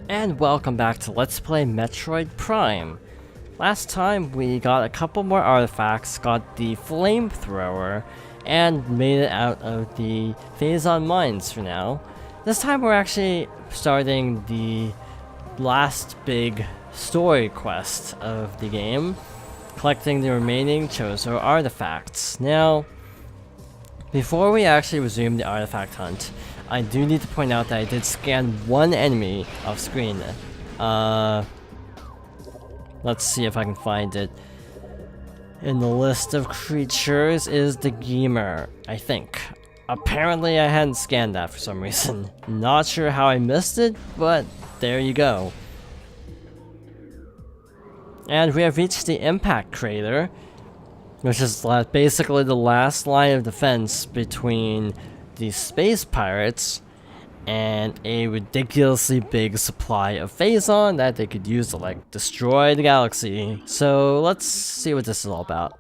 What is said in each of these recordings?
And welcome back to Let's Play Metroid Prime. Last time we got a couple more artifacts, got the flamethrower, and made it out of the Phazon mines for now. This time we're actually starting the last big story quest of the game, collecting the remaining Chozo artifacts. Now, before we actually resume the artifact hunt, I do need to point out that I did scan one enemy off screen. Let's see if I can find it. In the list of creatures is the Gamer, I think. Apparently I hadn't scanned that for some reason. Not sure how I missed it, but there you go. And we have reached the impact crater, which is basically the last line of defense between the space pirates and a ridiculously big supply of Phazon that they could use to like destroy the galaxy. So let's see what this is all about.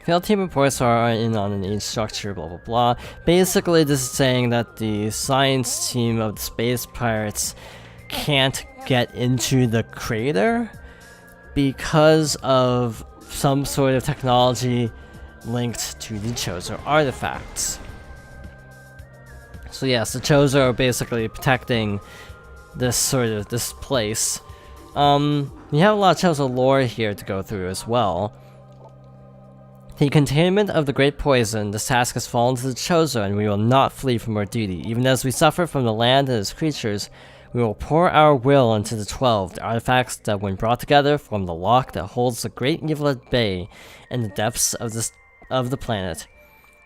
Failed team reports are in on an age structure, blah blah blah. Basically this is saying that the science team of the space pirates can't get into the crater because of some sort of technology linked to the Chozo artifacts. So yes, the Chozo are basically protecting this place. We have a lot of Chozo lore here to go through as well. The containment of the Great Poison, this task has fallen to the Chozo, and we will not flee from our duty. Even as we suffer from the land and its creatures, we will pour our will into the 12, the artifacts that when brought together form the lock that holds the great evil at bay in the depths of the planet.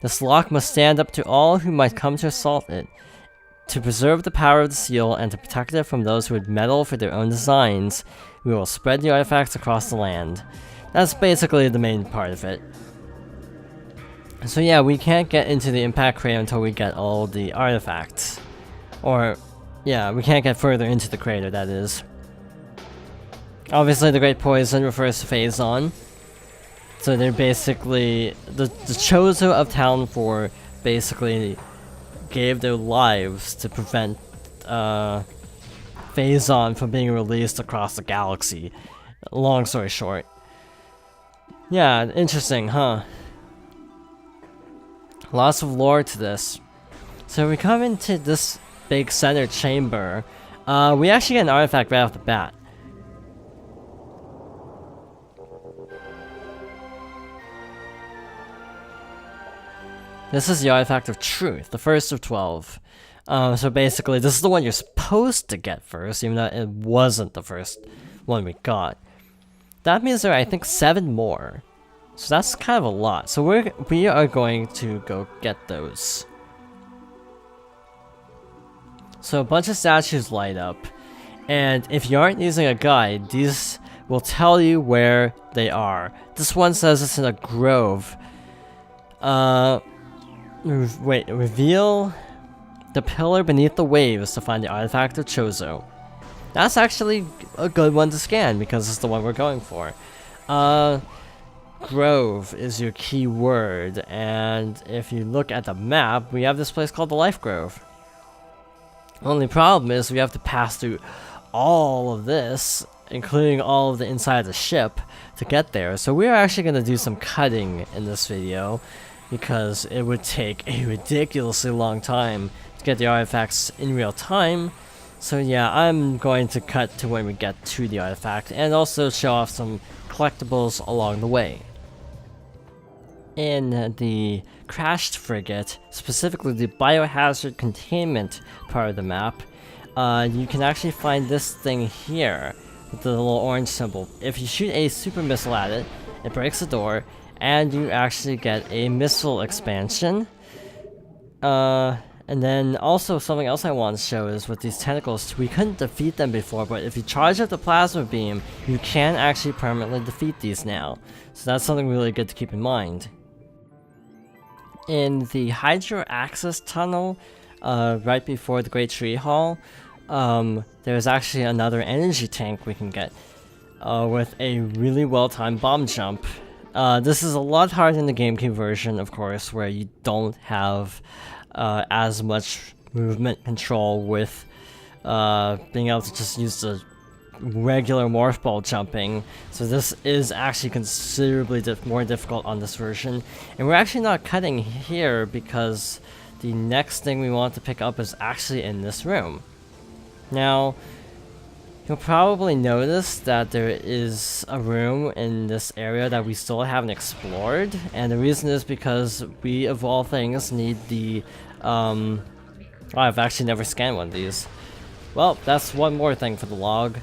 This lock must stand up to all who might come to assault it. To preserve the power of the seal and to protect it from those who would meddle for their own designs, we will spread the artifacts across the land. That's basically the main part of it. So yeah, we can't get into the impact crater until we get all the artifacts. Or, yeah, we can't get further into the crater, that is. Obviously the Great Poison refers to Phazon. So they're basically, the Chozo of Town 4 basically gave their lives to prevent Phazon from being released across the galaxy. Long story short. Yeah, interesting, huh? Lots of lore to this. So we come into this big center chamber. We actually get an artifact right off the bat. This is the Artifact of Truth, the first of 12. So basically, this is the one you're supposed to get first, even though it wasn't the first one we got. That means there are, I think, 7 more. So that's kind of a lot. So we are going to go get those. So a bunch of statues light up. And if you aren't using a guide, these will tell you where they are. This one says it's in a grove. Wait, reveal the pillar beneath the waves to find the artifact of Chozo. That's actually a good one to scan because it's the one we're going for. Grove is your key word, and if you look at the map, we have this place called the Life Grove. Only problem is we have to pass through all of this, including all of the inside of the ship, to get there. So we're actually going to do some cutting in this video, because it would take a ridiculously long time to get the artifacts in real time. So yeah, I'm going to cut to when we get to the artifact, and also show off some collectibles along the way. In the crashed frigate, specifically the biohazard containment part of the map, you can actually find this thing here, with the little orange symbol. If you shoot a super missile at it, it breaks the door, and you actually get a missile expansion. And then also something else I want to show is with these tentacles, we couldn't defeat them before, but if you charge up the plasma beam, you can actually permanently defeat these now. So that's something really good to keep in mind. In the Hydro Access Tunnel, right before the Great Tree Hall, there's actually another energy tank we can get with a really well-timed bomb jump. This is a lot harder in the GameCube version, of course, where you don't have as much movement control with being able to just use the regular morph ball jumping, so this is actually considerably more difficult on this version. And we're actually not cutting here because the next thing we want to pick up is actually in this room. Now, you'll probably notice that there is a room in this area that we still haven't explored, and the reason is because we, of all things, need the, oh, I've actually never scanned one of these. Well, that's one more thing for the log.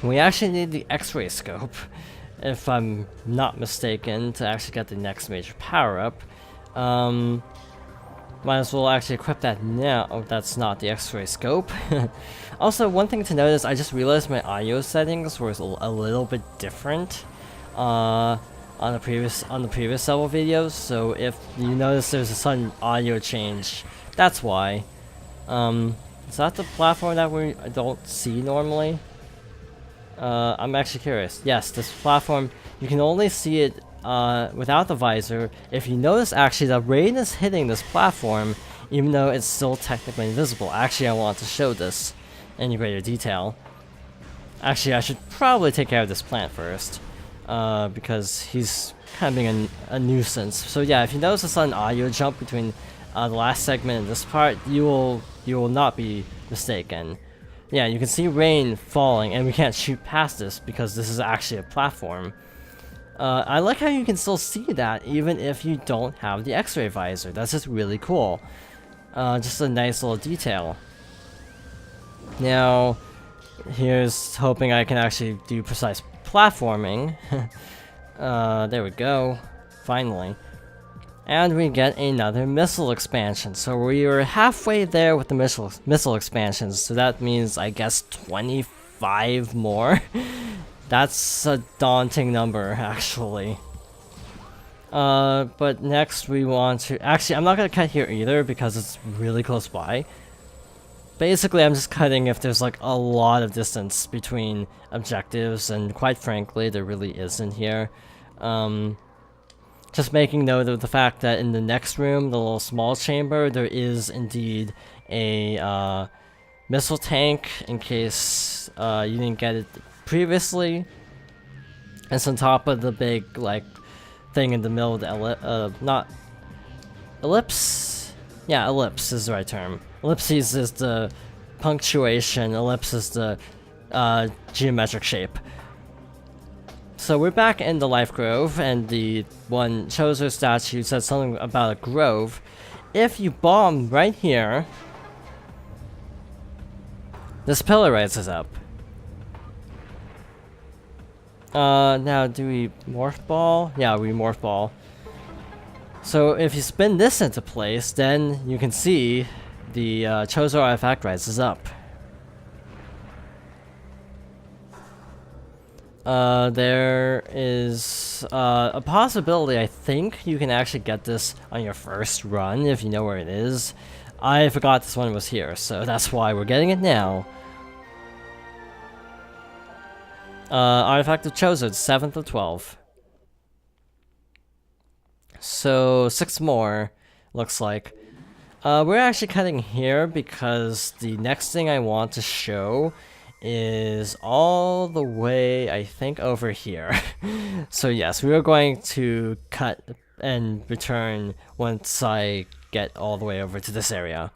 We actually need the X-ray scope, if I'm not mistaken, to actually get the next major power-up. Might as well actually equip that now. Oh, that's not the X-ray scope. Also, one thing to notice, I just realized my audio settings were a little bit different on the previous several videos. So if you notice there's a sudden audio change, that's why. Is that the platform that we don't see normally? I'm actually curious. Yes, this platform, you can only see it without the visor. If you notice, actually, the rain is hitting this platform, even though it's still technically invisible. Actually, I want to show this in greater detail. Actually, I should probably take care of this plant first, because he's kind of being a nuisance. So yeah, if you notice a sudden audio jump between the last segment and this part, you will not be mistaken. Yeah, you can see rain falling, and we can't shoot past this because this is actually a platform. I like how you can still see that even if you don't have the X-ray visor. That's just really cool. Just a nice little detail. Now, here's hoping I can actually do precise platforming. There we go. Finally. And we get another missile expansion. So we are halfway there with the missile expansions. So that means, I guess, 25 more. That's a daunting number, actually. But next we want to... Actually, I'm not going to cut here either because it's really close by. Basically, I'm just cutting if there's like a lot of distance between objectives, and quite frankly, there really isn't here. Just making note of the fact that in the next room, the little small chamber, there is indeed a missile tank in case you didn't get it previously. It's on top of the big like thing in the middle of the not ellipse. Yeah, ellipse is the right term. Ellipses is the punctuation. Ellipse is the geometric shape. So we're back in the Life Grove, and the one Chozo statue said something about a grove. If you bomb right here, this pillar rises up. Now do we morph ball? Yeah, we morph ball. So if you spin this into place, then you can see the Chozo artifact rises up. There is a possibility, I think, you can actually get this on your first run if you know where it is. I forgot this one was here, so that's why we're getting it now. Artifact of Chozo, 7th of 12. So 6 more, looks like. We're actually cutting here because the next thing I want to show is all the way, I think, over here. So yes, we are going to cut and return once I get all the way over to this area.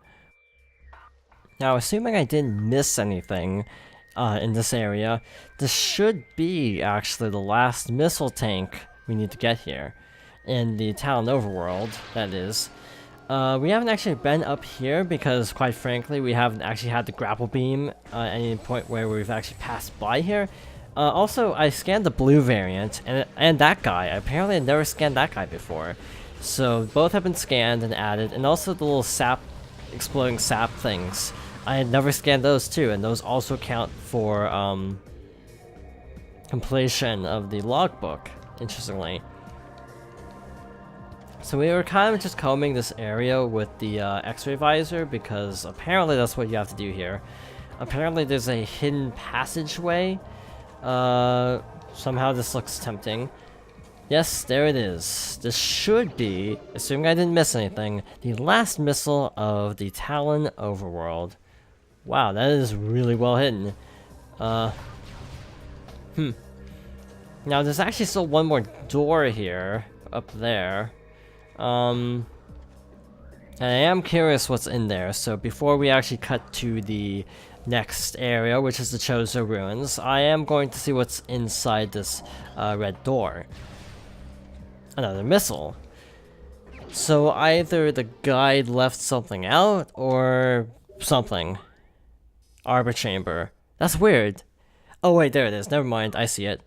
Now, assuming I didn't miss anything in this area, this should be actually the last missile tank we need to get here. In the Talon Overworld, that is. We haven't actually been up here because, quite frankly, we haven't actually had the grapple beam at any point where we've actually passed by here. Also, I scanned the blue variant, and that guy. Apparently, I never scanned that guy before. So, both have been scanned and added, and also the little sap, exploding sap things. I had never scanned those too, and those also count for completion of the logbook, interestingly. So we were kind of just combing this area with the X-ray visor because apparently that's what you have to do here. Apparently there's a hidden passageway. Somehow this looks tempting. Yes, there it is. This should be, assuming I didn't miss anything, the last missile of the Talon Overworld. Wow, that is really well hidden. Now there's actually still one more door here, up there. And I am curious what's in there, so before we actually cut to the next area, which is the Chozo Ruins, I am going to see what's inside this red door. Another missile. So either the guide left something out, or something. Arbor Chamber. That's weird. Oh wait, there it is. Never mind, I see it.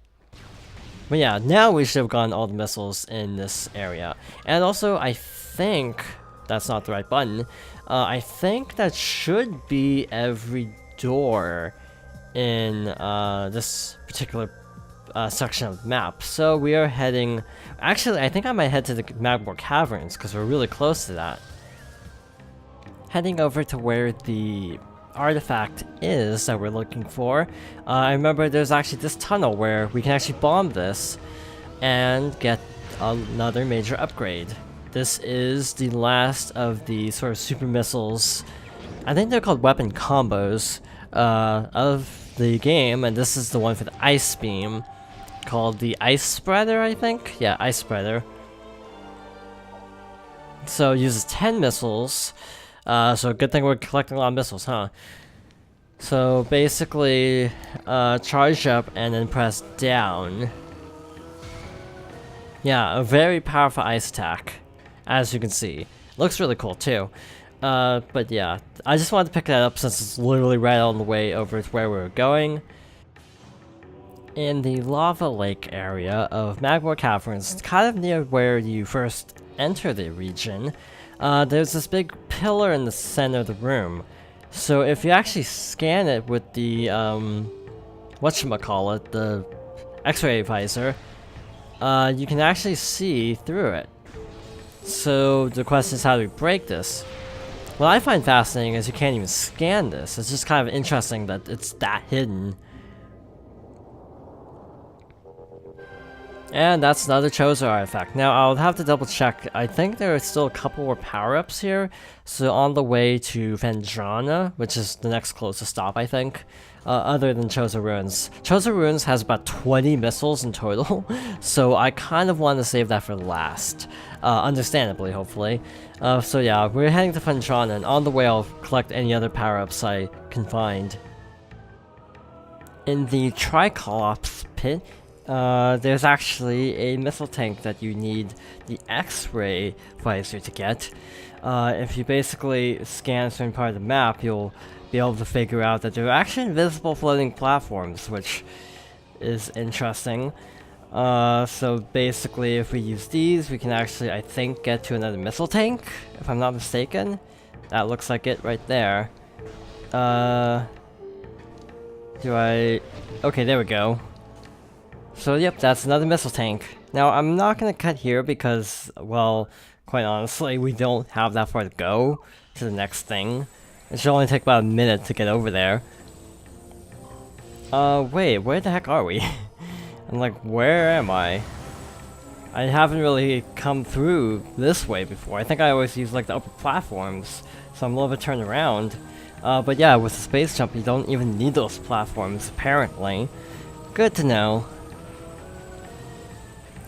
But yeah, now we should have gotten all the missiles in this area. And also, I think... that's not the right button. I think that should be every door in this particular section of the map. So we are heading... actually, I think I might head to the Magmore Caverns, because we're really close to that. Heading over to where the artifact is that we're looking for. I remember there's actually this tunnel where we can actually bomb this and get another major upgrade. This is the last of the sort of super missiles. I think they're called weapon combos of the game, and this is the one for the ice beam, called the Ice Spreader, I think? Yeah, Ice Spreader. So it uses 10 missiles, so good thing we're collecting a lot of missiles, huh? So basically, charge up and then press down. Yeah, a very powerful ice attack, as you can see. Looks really cool too. But yeah, I just wanted to pick that up since it's literally right on the way over to where we were going. In the lava lake area of Magmore Caverns, kind of near where you first enter the region, there's this big pillar in the center of the room. So if you actually scan it with the, whatchamacallit, the X-ray visor, you can actually see through it. So the question is, how do we break this? What I find fascinating is you can't even scan this. It's just kind of interesting that it's that hidden. And that's another Chozo artifact. Now, I'll have to double check. I think there are still a couple more power-ups here. So on the way to Vendrana, which is the next closest stop, I think, other than Chozo Ruins. Chozo Ruins has about 20 missiles in total, so I kind of want to save that for last. Understandably, hopefully. So yeah, we're heading to Vendrana, and on the way I'll collect any other power-ups I can find. In the Triclops pit, there's actually a missile tank that you need the X-ray visor to get. If you basically scan a certain part of the map, you'll be able to figure out that there are actually invisible floating platforms, which is interesting. So basically, if we use these, we can actually, I think, get to another missile tank, if I'm not mistaken. That looks like it right there. Okay, there we go. So yep, that's another missile tank. Now, I'm not gonna cut here because, well, quite honestly, we don't have that far to go to the next thing. It should only take about a minute to get over there. Wait, where the heck are we? I'm like, where am I? I haven't really come through this way before. I think I always use like the upper platforms, so I'm a little bit turned around. But yeah, with the space jump, you don't even need those platforms, apparently. Good to know.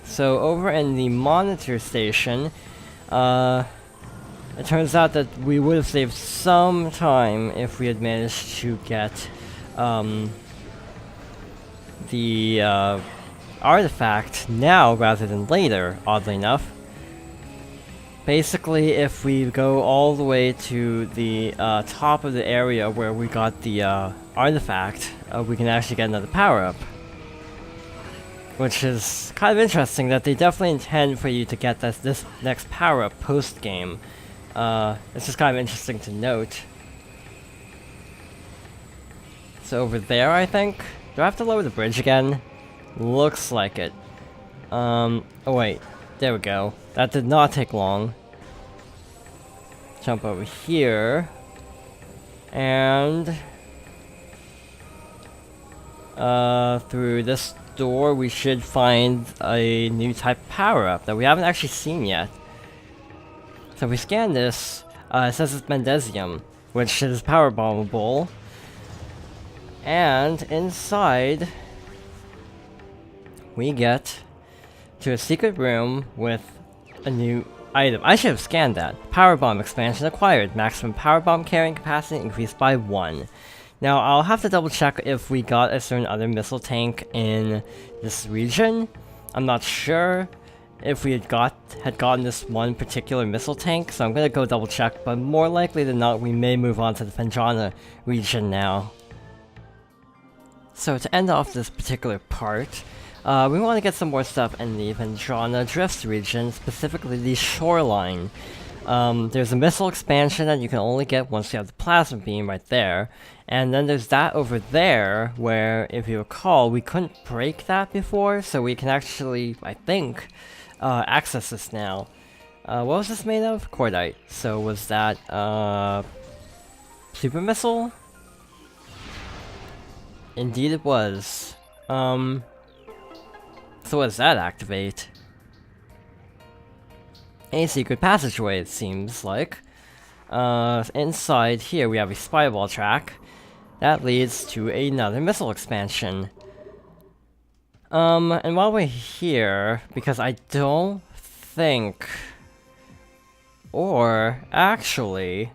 So over in the monitor station, it turns out that we would have saved some time if we had managed to get the artifact now rather than later, oddly enough. Basically, if we go all the way to the top of the area where we got the artifact, we can actually get another power-up. Which is kind of interesting that they definitely intend for you to get this next power-up post-game. It's just kind of interesting to note. So over there, I think? Do I have to lower the bridge again? Looks like it. Oh wait, there we go. That did not take long. Jump over here. And... through this door, we should find a new type of power-up that we haven't actually seen yet. So if we scan this, it says it's Mendesium. which is power bombable. And inside, we get to a secret room with a new item. I should have scanned that. Power bomb expansion acquired. Maximum power bomb carrying capacity increased by 1. Now, I'll have to double check if we got a certain other missile tank in this region. I'm not sure if we had gotten this one particular missile tank, so I'm gonna go double check, but more likely than not, we may move on to the Penjana region now. So to end off this particular part, we want to get some more stuff in the Penjana Drifts region, specifically the shoreline. There's a missile expansion that you can only get once you have the plasma beam right there. And then there's that over there, where, if you recall, we couldn't break that before, so we can actually, I think, access this now. What was this made of? Cordite. So was that, super missile? Indeed it was. So what does that activate? A secret passageway, it seems like. Inside here we have a spyball track that leads to another missile expansion. And while we're here, because I don't think... Or, actually...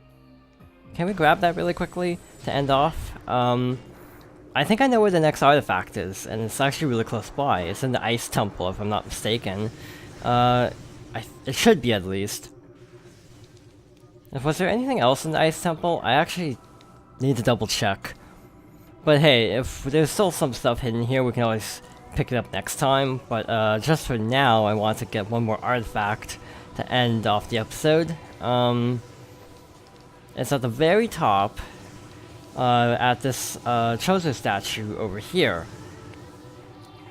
Can we grab that really quickly to end off? I think I know where the next artifact is, and it's actually really close by. It's in the Ice Temple, if I'm not mistaken. It should be, at least. Was there anything else in the Ice Temple? I actually need to double check. But hey, if there's still some stuff hidden here, we can always pick it up next time. But just for now, I want to get one more artifact to end off the episode. It's at the very top, at this Chozo statue over here.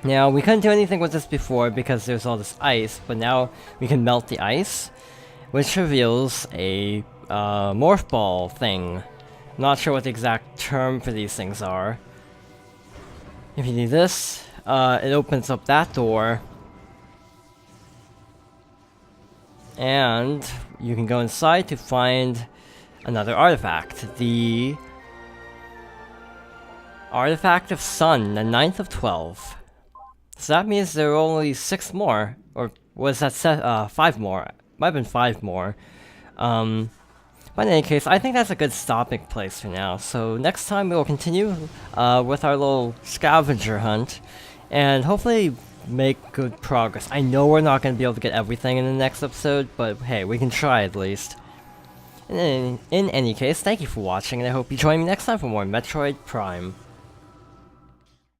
Now, we couldn't do anything with this before because there's all this ice, but now we can melt the ice, which reveals a morph ball thing. Not sure what the exact term for these things are. If you do this, it opens up that door. And you can go inside to find another artifact. The Artifact of Sun, the 9th of 12. So that means there are only 6 more. Or was that 5 more? Might have been 5 more. But in any case, I think that's a good stopping place for now. So next time we will continue with our little scavenger hunt. And hopefully make good progress. I know we're not going to be able to get everything in the next episode, but hey, we can try at least. In any case, thank you for watching, and I hope you join me next time for more Metroid Prime.